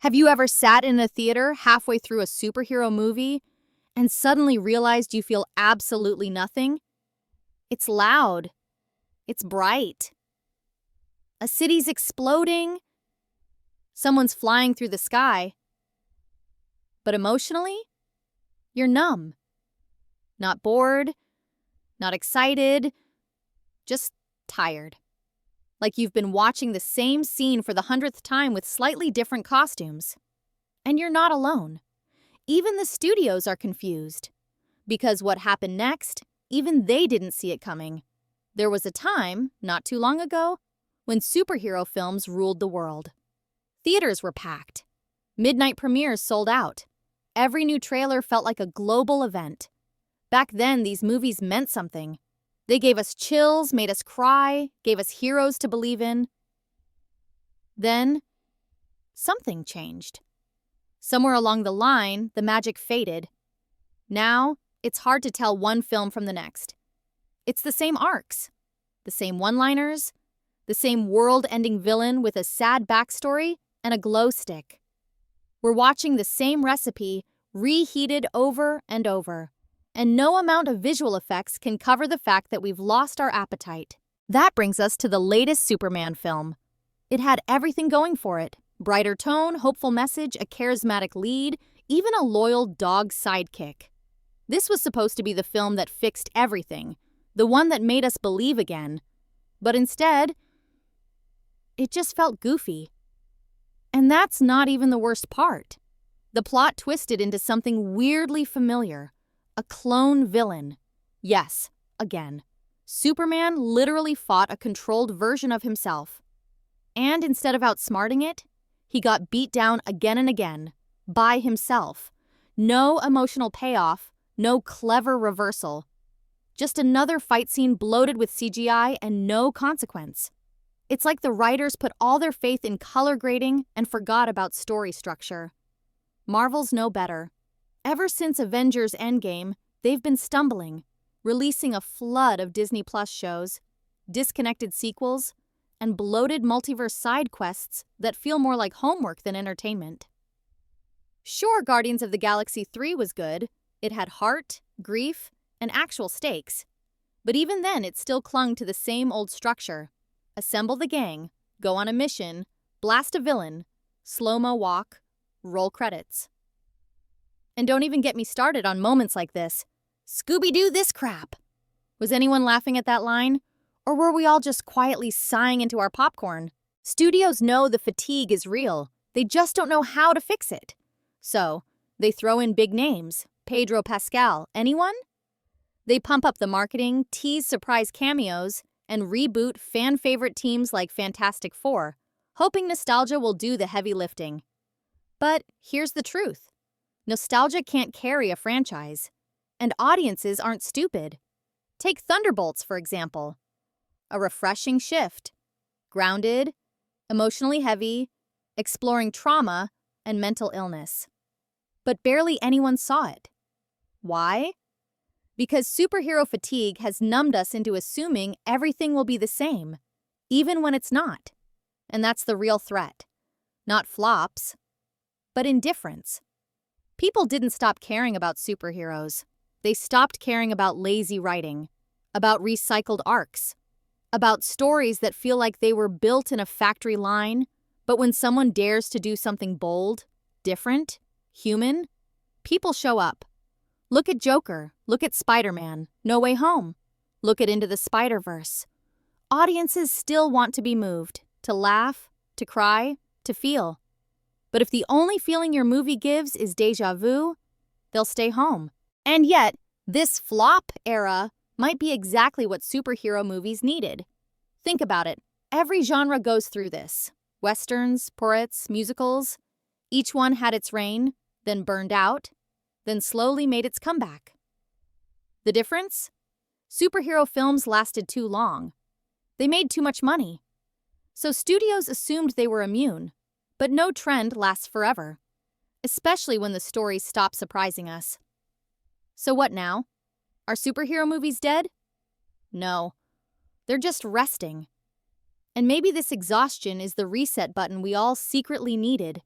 Have you ever sat in a theater halfway through a superhero movie and suddenly realized you feel absolutely nothing? It's loud. It's bright. A city's exploding. Someone's flying through the sky. But emotionally, you're numb. Not bored, not excited, just tired. Like you've been watching the same scene for the 100th time with slightly different costumes. And you're not alone. Even the studios are confused. Because what happened next, even they didn't see it coming. There was a time, not too long ago, when superhero films ruled the world. Theaters were packed. Midnight premieres sold out. Every new trailer felt like a global event. Back then, these movies meant something. They gave us chills, made us cry, gave us heroes to believe in. Then, something changed. Somewhere along the line, the magic faded. Now, it's hard to tell one film from the next. It's the same arcs, the same one-liners, the same world-ending villain with a sad backstory and a glow stick. We're watching the same recipe reheated over and over. And no amount of visual effects can cover the fact that we've lost our appetite. That brings us to the latest Superman film. It had everything going for it. Brighter tone, hopeful message, a charismatic lead, even a loyal dog sidekick. This was supposed to be the film that fixed everything, the one that made us believe again. But instead, it just felt goofy. And that's not even the worst part. The plot twisted into something weirdly familiar. A clone villain. Yes, again. Superman literally fought a controlled version of himself. And instead of outsmarting it, he got beat down again and again, by himself. No emotional payoff, no clever reversal. Just another fight scene bloated with CGI and no consequence. It's like the writers put all their faith in color grading and forgot about story structure. Marvel's no better. Ever since Avengers Endgame, they've been stumbling, releasing a flood of Disney Plus shows, disconnected sequels, and bloated multiverse side quests that feel more like homework than entertainment. Sure, Guardians of the Galaxy 3 was good. It had heart, grief, and actual stakes. But even then, it still clung to the same old structure. Assemble the gang, go on a mission, blast a villain, slow-mo walk, roll credits. And don't even get me started on moments like this. Scooby-Doo this crap! Was anyone laughing at that line? Or were we all just quietly sighing into our popcorn? Studios know the fatigue is real. They just don't know how to fix it. So, they throw in big names. Pedro Pascal, anyone? They pump up the marketing, tease surprise cameos, and reboot fan-favorite teams like Fantastic Four, hoping nostalgia will do the heavy lifting. But here's the truth. Nostalgia can't carry a franchise, and audiences aren't stupid. Take Thunderbolts, for example. A refreshing shift. Grounded, emotionally heavy, exploring trauma and mental illness. But barely anyone saw it. Why? Because superhero fatigue has numbed us into assuming everything will be the same, even when it's not. And that's the real threat. Not flops, but indifference. People didn't stop caring about superheroes. They stopped caring about lazy writing, about recycled arcs, about stories that feel like they were built in a factory line, but when someone dares to do something bold, different, human, people show up. Look at Joker, look at Spider-Man, No Way Home, look at Into the Spider-Verse. Audiences still want to be moved, to laugh, to cry, to feel. But if the only feeling your movie gives is déjà vu, they'll stay home. And yet, this flop era might be exactly what superhero movies needed. Think about it. Every genre goes through this. Westerns, porets, musicals. Each one had its reign, then burned out, then slowly made its comeback. The difference? Superhero films lasted too long. They made too much money. So studios assumed they were immune. But no trend lasts forever, especially when the stories stop surprising us. So what now? Are superhero movies dead? No. They're just resting. And maybe this exhaustion is the reset button we all secretly needed.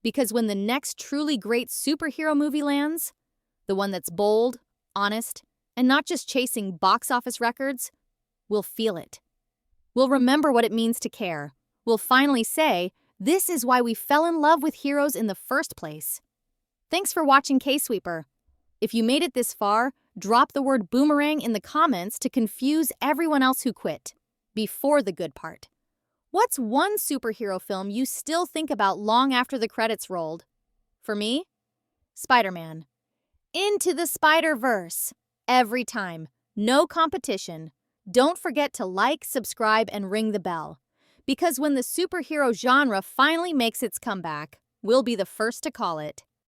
Because when the next truly great superhero movie lands, the one that's bold, honest, and not just chasing box office records, we'll feel it. We'll remember what it means to care. We'll finally say, this is why we fell in love with heroes in the first place. Thanks for watching K-Sweeper. If you made it this far, drop the word boomerang in the comments to confuse everyone else who quit before the good part. What's one superhero film you still think about long after the credits rolled? For me, Spider-Man. Into the Spider-Verse. Every time. No competition. Don't forget to like, subscribe, and ring the bell. Because when the superhero genre finally makes its comeback, we'll be the first to call it.